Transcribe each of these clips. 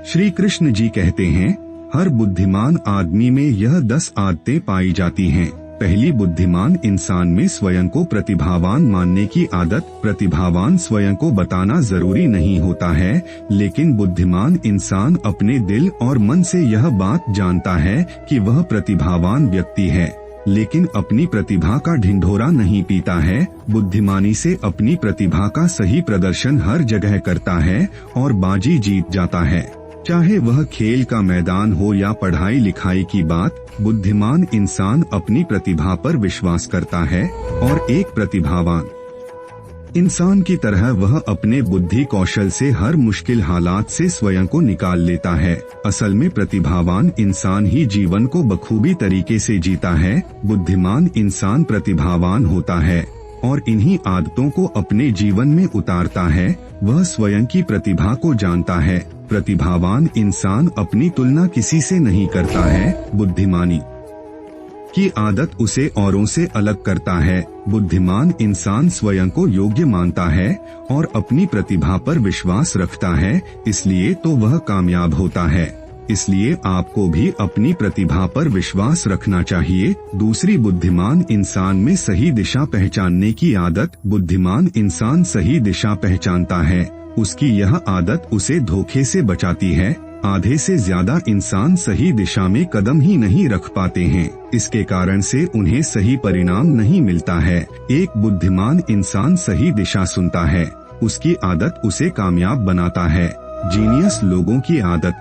श्री कृष्ण जी कहते हैं, हर बुद्धिमान आदमी में यह 10 आदतें पाई जाती हैं। पहली, बुद्धिमान इंसान में स्वयं को प्रतिभावान मानने की आदत। प्रतिभावान स्वयं को बताना जरूरी नहीं होता है, लेकिन बुद्धिमान इंसान अपने दिल और मन से यह बात जानता है कि वह प्रतिभावान व्यक्ति है, लेकिन अपनी प्रतिभा का ढिंढोरा नहीं पीता है। बुद्धिमानी से अपनी प्रतिभा का सही प्रदर्शन हर जगह करता है और बाजी जीत जाता है, चाहे वह खेल का मैदान हो या पढ़ाई लिखाई की बात। बुद्धिमान इंसान अपनी प्रतिभा पर विश्वास करता है और एक प्रतिभावान इंसान की तरह वह अपने बुद्धि कौशल से हर मुश्किल हालात से स्वयं को निकाल लेता है। असल में प्रतिभावान इंसान ही जीवन को बखूबी तरीके से जीता है। बुद्धिमान इंसान प्रतिभावान होता है और इन्हीं आदतों को अपने जीवन में उतारता है। वह स्वयं की प्रतिभा को जानता है। प्रतिभावान इंसान अपनी तुलना किसी से नहीं करता है। बुद्धिमानी की आदत उसे औरों से अलग करता है। बुद्धिमान इंसान स्वयं को योग्य मानता है और अपनी प्रतिभा पर विश्वास रखता है, इसलिए तो वह कामयाब होता है। इसलिए आपको भी अपनी प्रतिभा पर विश्वास रखना चाहिए। दूसरी, बुद्धिमान इंसान में सही दिशा पहचानने की आदत। बुद्धिमान इंसान सही दिशा पहचानता है। उसकी यह आदत उसे धोखे से बचाती है। आधे से ज्यादा इंसान सही दिशा में कदम ही नहीं रख पाते हैं, इसके कारण से उन्हें सही परिणाम नहीं मिलता है। एक बुद्धिमान इंसान सही दिशा सुनता है, उसकी आदत उसे कामयाब बनाता है। जीनियस लोगों की आदत,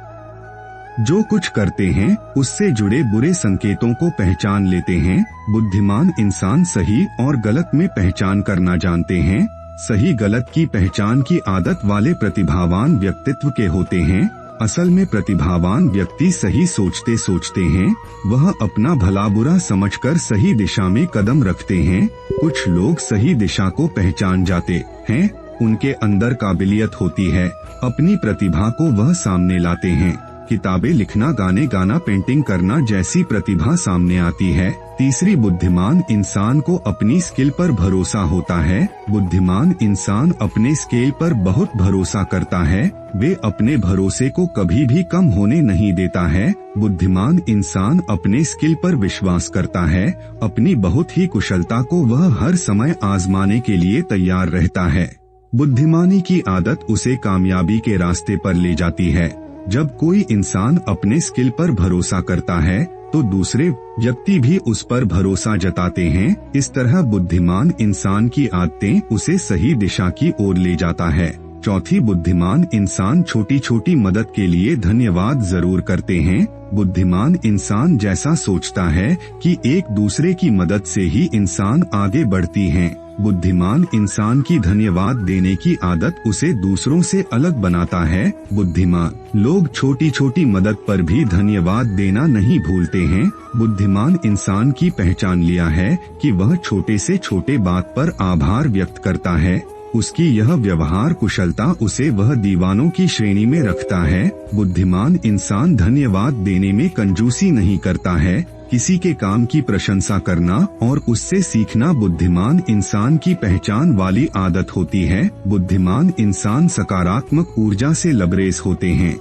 जो कुछ करते हैं उससे जुड़े बुरे संकेतों को पहचान लेते हैं। बुद्धिमान इंसान सही और गलत में पहचान करना जानते हैं। सही गलत की पहचान की आदत वाले प्रतिभावान व्यक्तित्व के होते हैं। असल में प्रतिभावान व्यक्ति सही सोचते सोचते हैं, वह अपना भला बुरा समझकर सही दिशा में कदम रखते हैं। कुछ लोग सही दिशा को पहचान जाते हैं, उनके अंदर काबिलियत होती है, अपनी प्रतिभा को वह सामने लाते हैं। किताबें लिखना, गाने गाना, पेंटिंग करना जैसी प्रतिभा सामने आती है। तीसरी, बुद्धिमान इंसान को अपनी स्किल पर भरोसा होता है। बुद्धिमान इंसान अपने स्किल पर बहुत भरोसा करता है। वे अपने भरोसे को कभी भी कम होने नहीं देता है। बुद्धिमान इंसान अपने स्किल पर विश्वास करता है। अपनी बहुत ही कुशलता को वह हर समय आजमाने के लिए तैयार रहता है। बुद्धिमानी की आदत उसे कामयाबी के रास्ते पर ले जाती है। जब कोई इंसान अपने स्किल पर भरोसा करता है तो दूसरे व्यक्ति भी उस पर भरोसा जताते हैं। इस तरह बुद्धिमान इंसान की आदतें उसे सही दिशा की ओर ले जाता है। चौथी, बुद्धिमान इंसान छोटी छोटी मदद के लिए धन्यवाद जरूर करते हैं। बुद्धिमान इंसान जैसा सोचता है कि एक दूसरे की मदद से ही इंसान आगे बढ़ती है। बुद्धिमान इंसान की धन्यवाद देने की आदत उसे दूसरों से अलग बनाता है। बुद्धिमान लोग छोटी छोटी मदद पर भी धन्यवाद देना नहीं भूलते हैं। बुद्धिमान इंसान की पहचान लिया है कि वह छोटे से छोटे बात पर आभार व्यक्त करता है। उसकी यह व्यवहार कुशलता उसे वह दीवानों की श्रेणी में रखता है। बुद्धिमान इंसान धन्यवाद देने में कंजूसी नहीं करता है। किसी के काम की प्रशंसा करना और उससे सीखना बुद्धिमान इंसान की पहचान वाली आदत होती है। बुद्धिमान इंसान सकारात्मक ऊर्जा से लबरेज होते हैं।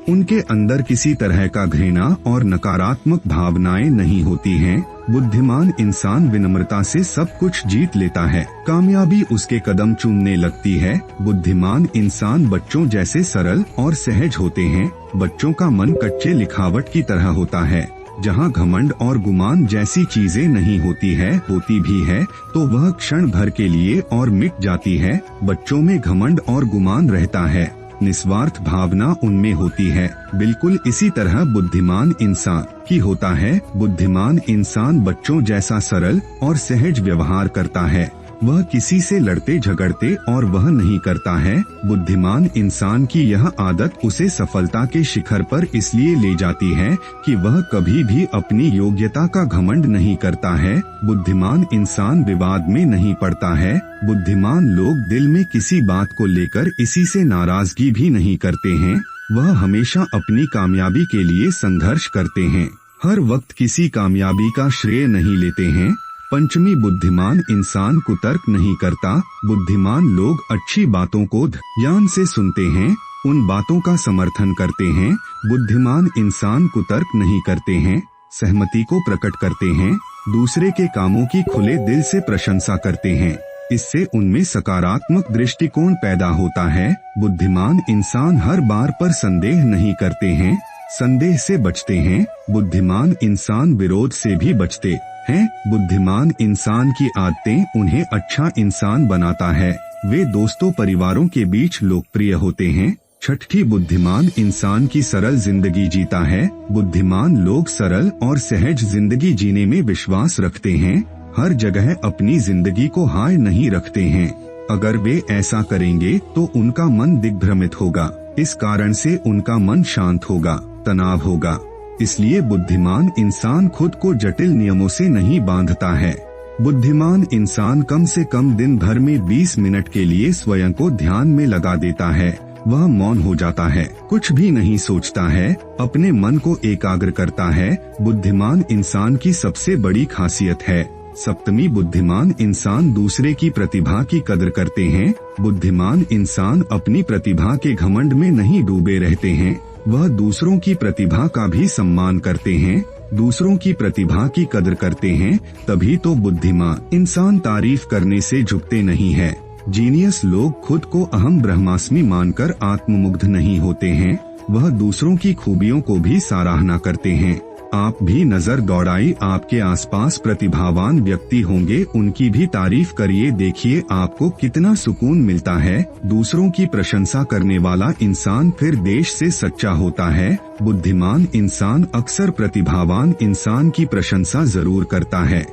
उनके अंदर किसी तरह का घृणा और नकारात्मक भावनाएं नहीं होती हैं। बुद्धिमान इंसान विनम्रता से सब कुछ जीत लेता है। कामयाबी उसके कदम चूमने लगती है। बुद्धिमान इंसान बच्चों जैसे सरल और सहज होते हैं। बच्चों का मन कच्चे लिखावट की तरह होता है। जहाँ घमंड और गुमान जैसी चीजें नहीं होती है, होती भी है तो वह क्षण भर के लिए और मिट जाती है। बच्चों में घमंड और गुमान रहता है, निस्वार्थ भावना उनमें होती है। बिल्कुल इसी तरह बुद्धिमान इंसान की होता है। बुद्धिमान इंसान बच्चों जैसा सरल और सहज व्यवहार करता है। वह किसी से लड़ते झगड़ते और वह नहीं करता है। बुद्धिमान इंसान की यह आदत उसे सफलता के शिखर पर इसलिए ले जाती है कि वह कभी भी अपनी योग्यता का घमंड नहीं करता है। बुद्धिमान इंसान विवाद में नहीं पड़ता है। बुद्धिमान लोग दिल में किसी बात को लेकर इसी से नाराजगी भी नहीं करते हैं। वह हमेशा अपनी कामयाबी के लिए संघर्ष करते हैं। हर वक्त किसी कामयाबी का श्रेय नहीं लेते हैं। पंचमी, बुद्धिमान इंसान कुतर्क नहीं करता। बुद्धिमान लोग अच्छी बातों को ध्यान से सुनते हैं उन बातों का समर्थन करते हैं। बुद्धिमान इंसान कुतर्क नहीं करते हैं, सहमति को प्रकट करते हैं, दूसरे के कामों की खुले दिल से प्रशंसा करते हैं। इससे उनमें सकारात्मक दृष्टिकोण पैदा होता है। बुद्धिमान इंसान हर बार पर संदेह नहीं करते हैं, संदेह से बचते हैं। बुद्धिमान इंसान विरोध से भी बचते हैं। बुद्धिमान इंसान की आदतें उन्हें अच्छा इंसान बनाता है। वे दोस्तों परिवारों के बीच लोकप्रिय होते हैं। छठी, बुद्धिमान इंसान की सरल जिंदगी जीता है। बुद्धिमान लोग सरल और सहज जिंदगी जीने में विश्वास रखते हैं। हर जगह अपनी जिंदगी को हाय नहीं रखते हैं। अगर वे ऐसा करेंगे तो उनका मन दिग्भ्रमित होगा। इस कारण से उनका मन शांत होगा, तनाव होगा। इसलिए बुद्धिमान इंसान खुद को जटिल नियमों से नहीं बांधता है। बुद्धिमान इंसान कम से कम दिन भर में 20 मिनट के लिए स्वयं को ध्यान में लगा देता है। वह मौन हो जाता है, कुछ भी नहीं सोचता है, अपने मन को एकाग्र करता है। बुद्धिमान इंसान की सबसे बड़ी खासियत है। सप्तमी, बुद्धिमान इंसान दूसरे की प्रतिभा की कदर करते हैं। बुद्धिमान इंसान अपनी प्रतिभा के घमंड में नहीं डूबे रहते हैं। वह दूसरों की प्रतिभा का भी सम्मान करते हैं, दूसरों की प्रतिभा की कदर करते हैं। तभी तो बुद्धिमान इंसान तारीफ करने से झुकते नहीं है। जीनियस लोग खुद को अहम ब्रह्मास्मि मानकर आत्ममुग्ध नहीं होते हैं। वह दूसरों की खूबियों को भी सराहना करते हैं। आप भी नजर दौड़ाई, आपके आसपास प्रतिभावान व्यक्ति होंगे, उनकी भी तारीफ करिए। देखिए आपको कितना सुकून मिलता है। दूसरों की प्रशंसा करने वाला इंसान फिर देश से सच्चा होता है। बुद्धिमान इंसान अक्सर प्रतिभावान इंसान की प्रशंसा जरूर करता है।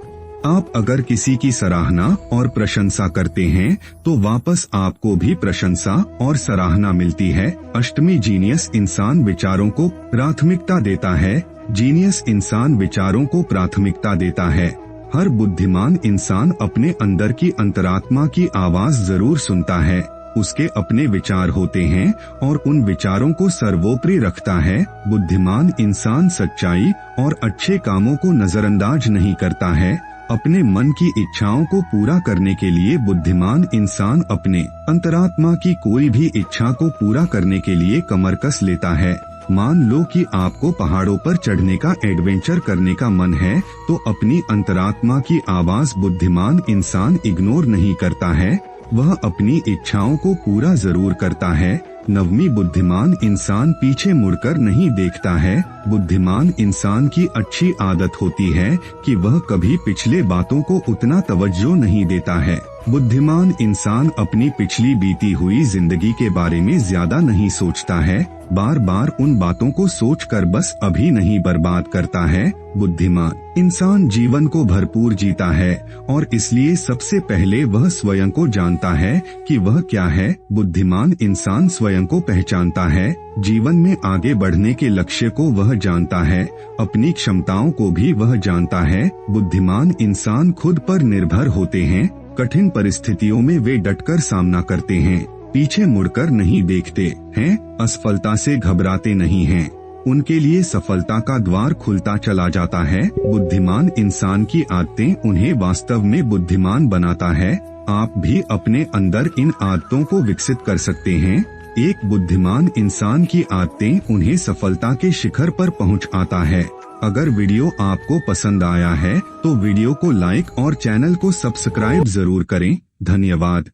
आप अगर किसी की सराहना और प्रशंसा करते हैं तो वापस आपको भी प्रशंसा और सराहना मिलती है। अष्टमी, जीनियस इंसान विचारों को प्राथमिकता देता है। जीनियस इंसान विचारों को प्राथमिकता देता है। हर बुद्धिमान इंसान अपने अंदर की अंतरात्मा की आवाज जरूर सुनता है। उसके अपने विचार होते हैं और उन विचारों को सर्वोपरि रखता है। बुद्धिमान इंसान सच्चाई और अच्छे कामों को नजरअंदाज नहीं करता है। अपने मन की इच्छाओं को पूरा करने के लिए बुद्धिमान इंसान अपने अंतरात्मा की कोई भी इच्छा को पूरा करने के लिए कमर कस लेता है। मान लो कि आपको पहाड़ों पर चढ़ने का एडवेंचर करने का मन है, तो अपनी अंतरात्मा की आवाज बुद्धिमान इंसान इग्नोर नहीं करता है। वह अपनी इच्छाओं को पूरा जरूर करता है। नवमी, बुद्धिमान इंसान पीछे मुड़कर नहीं देखता है। बुद्धिमान इंसान की अच्छी आदत होती है कि वह कभी पिछले बातों को उतना तवज्जो नहीं देता है। बुद्धिमान इंसान अपनी पिछली बीती हुई जिंदगी के बारे में ज्यादा नहीं सोचता है। बार बार उन बातों को सोचकर बस अभी नहीं बर्बाद करता है। बुद्धिमान इंसान जीवन को भरपूर जीता है और इसलिए सबसे पहले वह स्वयं को जानता है कि वह क्या है। बुद्धिमान इंसान स्वयं को पहचानता है। जीवन में आगे बढ़ने के लक्ष्य को वह जानता है। अपनी क्षमताओं को भी वह जानता है। बुद्धिमान इंसान खुद पर निर्भर होते हैं। कठिन परिस्थितियों में वे डटकर सामना करते हैं, पीछे मुड़कर नहीं देखते हैं, असफलता से घबराते नहीं हैं। उनके लिए सफलता का द्वार खुलता चला जाता है। बुद्धिमान इंसान की आदतें उन्हें वास्तव में बुद्धिमान बनाता है। आप भी अपने अंदर इन आदतों को विकसित कर सकते हैं। एक बुद्धिमान इंसान की आदतें उन्हें सफलता के शिखर पर पहुंच आता है। अगर वीडियो आपको पसंद आया है तो वीडियो को लाइक और चैनल को सब्सक्राइब जरूर करें। धन्यवाद।